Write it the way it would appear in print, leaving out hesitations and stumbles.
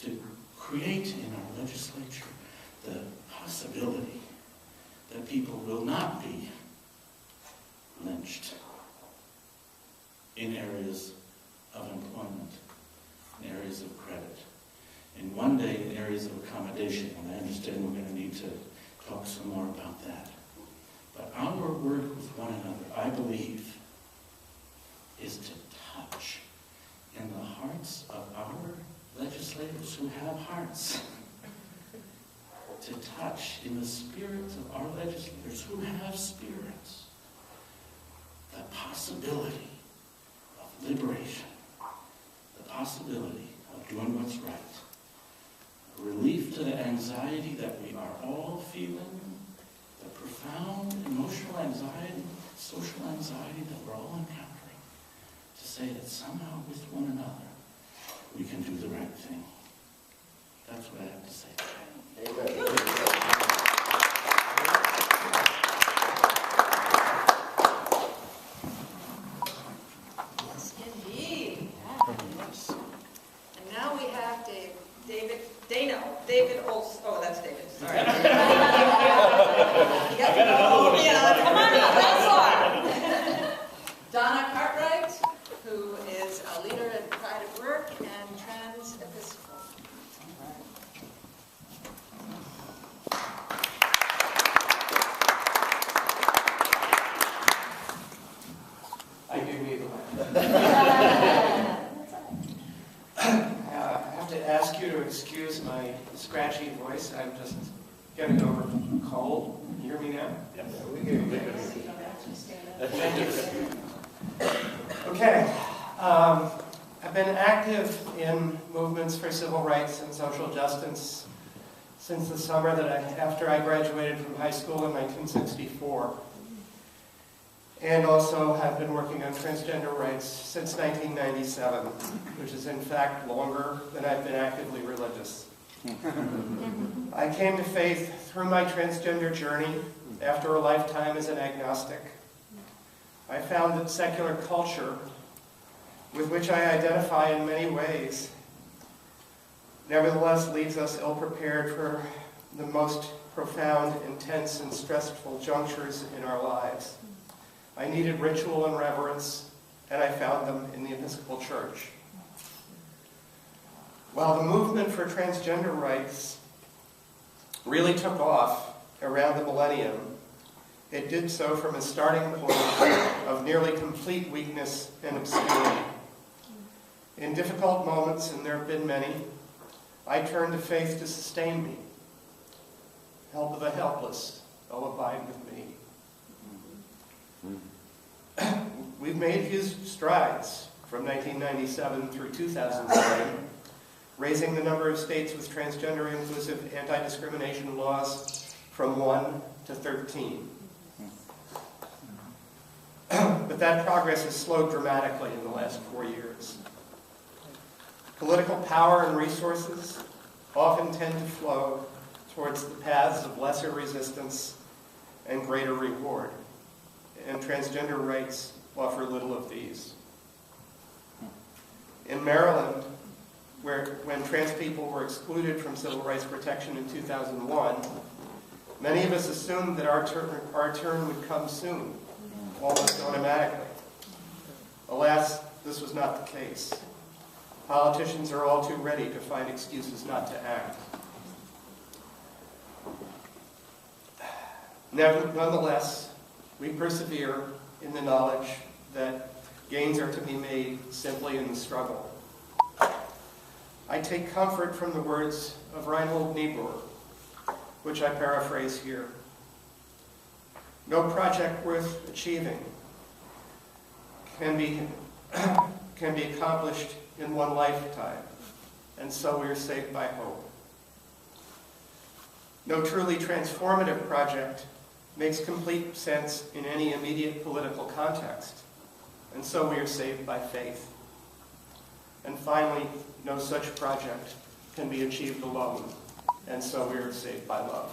to create in our legislature the possibility that people will not be lynched in areas of employment, in areas of credit, and one day in areas of accommodation. And I understand we're going to need to talk some more about that. But our work with one another, I believe, is to touch in the hearts of our legislators who have hearts, to touch in the spirits of our legislators who have spirits, the possibility of liberation, the possibility of doing what's right, a relief to the anxiety that we are all feeling, the profound emotional anxiety, social anxiety that we're all encountering, to say that somehow with one another we can do the right thing. That's what I have to say today. Amen. Yes, indeed. Yes. And now we have David Olson. Oh, that's David. Sorry. Yeah, come on up. That's all. Donna Cartwright, who is a leader in private work and trans-episcopal. I do need the I have to ask you to excuse my scratchy voice. I'm just getting over a cold. Can you hear me now? Yes. We hear you. Thank you. Okay. I've been active in movements for civil rights and social justice since the summer after I graduated from high school in 1964. And also have been working on transgender rights since 1997, which is in fact longer than I've been actively religious. I came to faith through my transgender journey after a lifetime as an agnostic. I found that secular culture, with which I identify in many ways, nevertheless leaves us ill-prepared for the most profound, intense, and stressful junctures in our lives. I needed ritual and reverence, and I found them in the Episcopal Church. While the movement for transgender rights really took off around the millennium, it did so from a starting point of nearly complete weakness and obscurity. In difficult moments, and there have been many, I turned to faith to sustain me. Help of the helpless, oh, abide with me. We've made huge strides from 1997 through 2007, raising the number of states with transgender-inclusive anti-discrimination laws from 1 to 13. But that progress has slowed dramatically in the last 4 years. Political power and resources often tend to flow towards the paths of lesser resistance and greater reward. And transgender rights offer little of these. In Maryland, when trans people were excluded from civil rights protection in 2001, many of us assumed that our turn would come soon, almost automatically. Alas, this was not the case. Politicians are all too ready to find excuses not to act. Nonetheless, we persevere in the knowledge that gains are to be made simply in the struggle. I take comfort from the words of Reinhold Niebuhr, which I paraphrase here. No project worth achieving can be accomplished in one lifetime, and so we are saved by hope. No truly transformative project makes complete sense in any immediate political context, and so we are saved by faith. And finally, no such project can be achieved alone, and so we are saved by love.